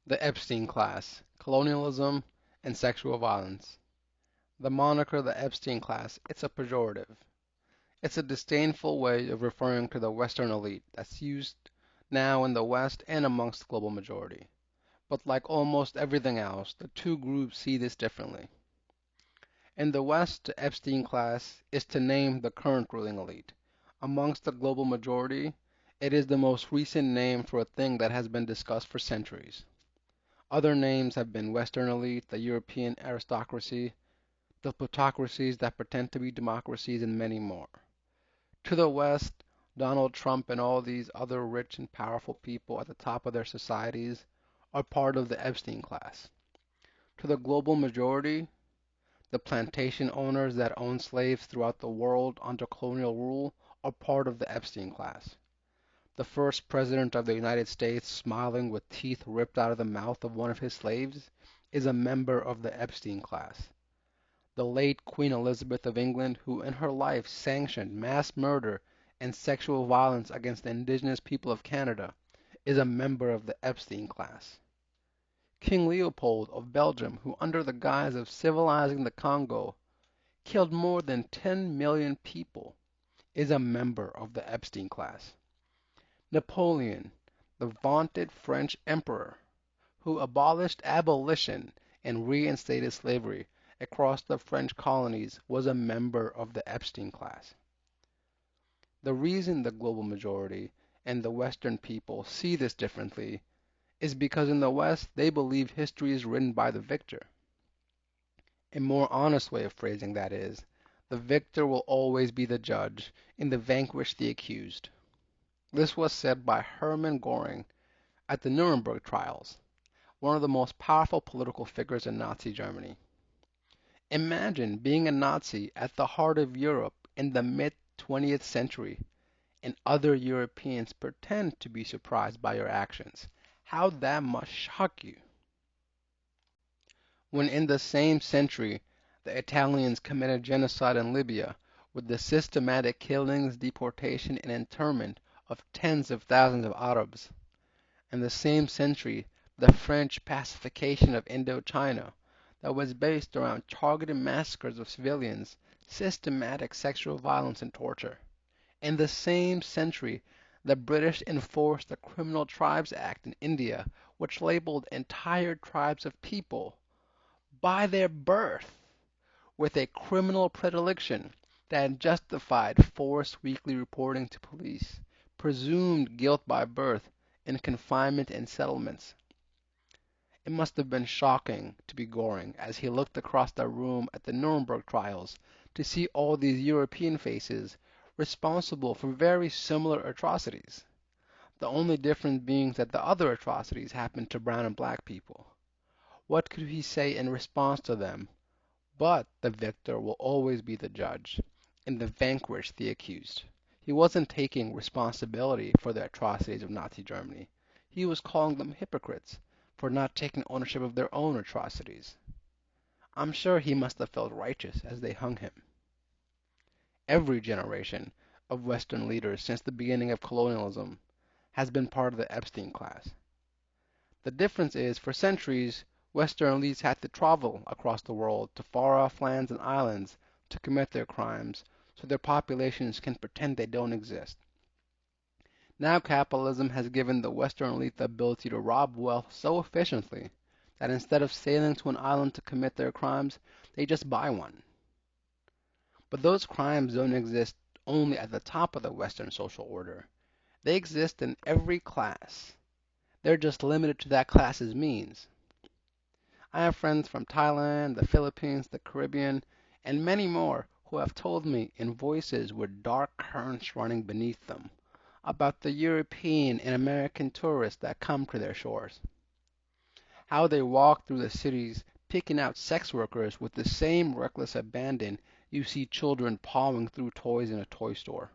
The Epstein class, colonialism, and sexual violence. The moniker the Epstein class, it's a pejorative. It's a disdainful way of referring to the Western elite that's used now in the West and amongst the global majority. But like almost everything else, the two groups see this differently. In the West, the Epstein class is to name the current ruling elite. Amongst the global majority, it is the most recent name for a thing that has been discussed for centuries. Other names have been Western elite, the European aristocracy, the plutocracies that pretend to be democracies, and many more. To the West, Donald Trump and all these other rich and powerful people at the top of their societies are part of the Epstein class. To the global majority, the plantation owners that own slaves throughout the world under colonial rule are part of the Epstein class. The first president of the United States smiling with teeth ripped out of the mouth of one of his slaves is a member of the Epstein class. The late Queen Elizabeth of England, who in her life sanctioned mass murder and sexual violence against the indigenous people of Canada, is a member of the Epstein class. King Leopold of Belgium, who under the guise of civilizing the Congo killed more than 10 million people, is a member of the Epstein class. Napoleon, the vaunted French emperor, who abolished abolition and reinstated slavery across the French colonies, was a member of the Epstein class. The reason the global majority and the Western people see this differently is because in the West they believe history is written by the victor. A more honest way of phrasing that is, the victor will always be the judge and the vanquished the accused. This was said by Hermann Göring at the Nuremberg trials, one of the most powerful political figures in Nazi Germany. Imagine being a Nazi at the heart of Europe in the mid-20th century, and other Europeans pretend to be surprised by your actions. How that must shock you. When in the same century the Italians committed genocide in Libya with the systematic killings, deportation, and internment of tens of thousands of Arabs. In the same century, the French pacification of Indochina that was based around targeted massacres of civilians, systematic sexual violence, and torture. In the same century, the British enforced the Criminal Tribes Act in India, which labeled entire tribes of people by their birth with a criminal predilection that justified forced weekly reporting to police, presumed guilt by birth, and confinement in settlements. It must have been shocking to be Göring as he looked across the room at the Nuremberg trials to see all these European faces responsible for very similar atrocities, the only difference being that the other atrocities happened to brown and black people. What could he say in response to them? But the victor will always be the judge, and the vanquished the accused. He wasn't taking responsibility for the atrocities of Nazi Germany. He was calling them hypocrites for not taking ownership of their own atrocities. I'm sure he must have felt righteous as they hung him. Every generation of Western leaders since the beginning of colonialism has been part of the Epstein class. The difference is, for centuries, Western elites had to travel across the world to far-off lands and islands to commit their crimes, so their populations can pretend they don't exist. Now capitalism has given the Western elite the ability to rob wealth so efficiently that instead of sailing to an island to commit their crimes, they just buy one. But those crimes don't exist only at the top of the Western social order. They exist in every class. They're just limited to that class's means. I have friends from Thailand, the Philippines, the Caribbean, and many more who have told me in voices with dark currents running beneath them about the European and American tourists that come to their shores. How they walk through the cities picking out sex workers with the same reckless abandon you see children pawing through toys in a toy store.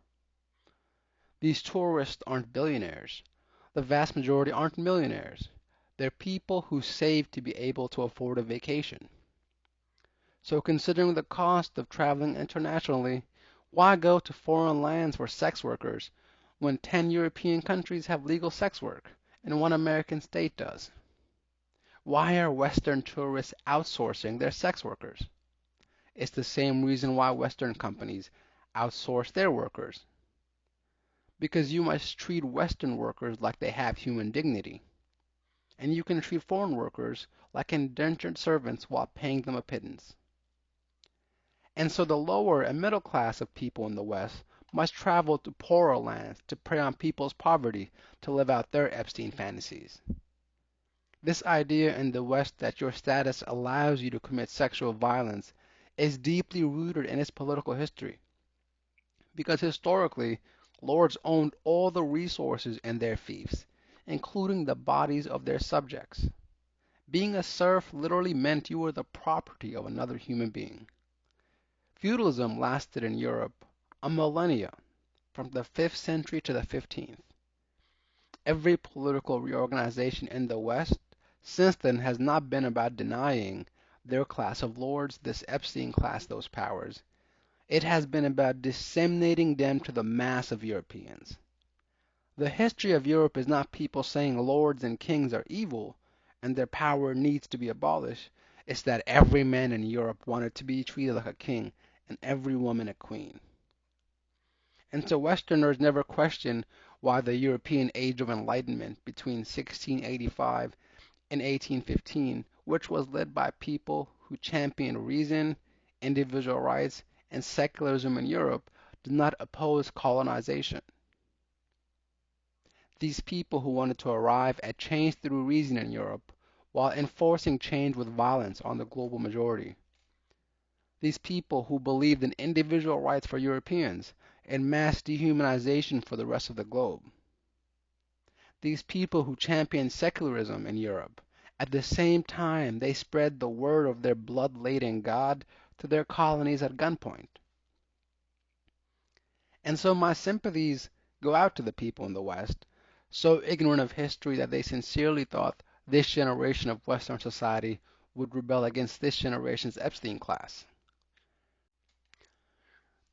These tourists aren't billionaires. The vast majority aren't millionaires. They're people who save to be able to afford a vacation. So considering the cost of traveling internationally, why go to foreign lands for sex workers when 10 European countries have legal sex work and one American state does? Why are Western tourists outsourcing their sex workers? It's the same reason why Western companies outsource their workers. Because you must treat Western workers like they have human dignity, and you can treat foreign workers like indentured servants while paying them a pittance. And so the lower and middle class of people in the West must travel to poorer lands to prey on people's poverty to live out their Epstein fantasies. This idea in the West that your status allows you to commit sexual violence is deeply rooted in its political history, because historically, lords owned all the resources in their fiefs, including the bodies of their subjects. Being a serf literally meant you were the property of another human being. Feudalism lasted in Europe a millennia, from the 5th century to the 15th. Every political reorganization in the West since then has not been about denying their class of lords, this Epstein class, those powers. It has been about disseminating them to the mass of Europeans. The history of Europe is not people saying lords and kings are evil and their power needs to be abolished. It's that every man in Europe wanted to be treated like a king and every woman a queen. And so Westerners never questioned why the European Age of Enlightenment between 1685 and 1815, which was led by people who championed reason, individual rights, and secularism in Europe, did not oppose colonization. These people who wanted to arrive at change through reason in Europe, while enforcing change with violence on the global majority. These people who believed in individual rights for Europeans and mass dehumanization for the rest of the globe. These people who championed secularism in Europe. At the same time, they spread the word of their blood-laden God to their colonies at gunpoint. And so my sympathies go out to the people in the West, so ignorant of history that they sincerely thought this generation of Western society would rebel against this generation's Epstein class.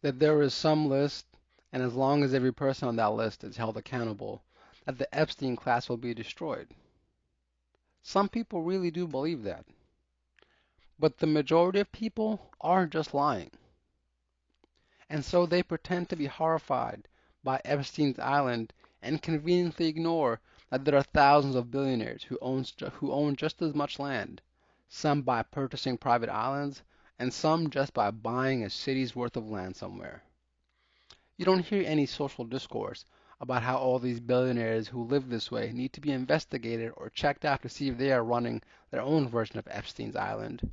That there is some list, and as long as every person on that list is held accountable, that the Epstein class will be destroyed. Some people really do believe that. But the majority of people aren't just lying. And so they pretend to be horrified by Epstein's island and conveniently ignore that there are thousands of billionaires who own just as much land, some by purchasing private islands, and some just by buying a city's worth of land somewhere. You don't hear any social discourse about how all these billionaires who live this way need to be investigated or checked out to see if they are running their own version of Epstein's island.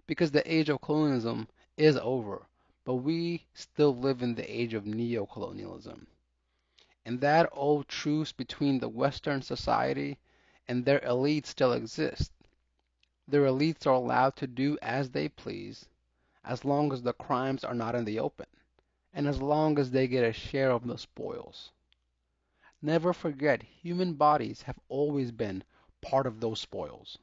Because the age of colonialism is over, but we still live in the age of neo-colonialism. And that old truce between the Western society and their elites still exists. Their elites are allowed to do as they please, as long as the crimes are not in the open, and as long as they get a share of the spoils. Never forget, human bodies have always been part of those spoils.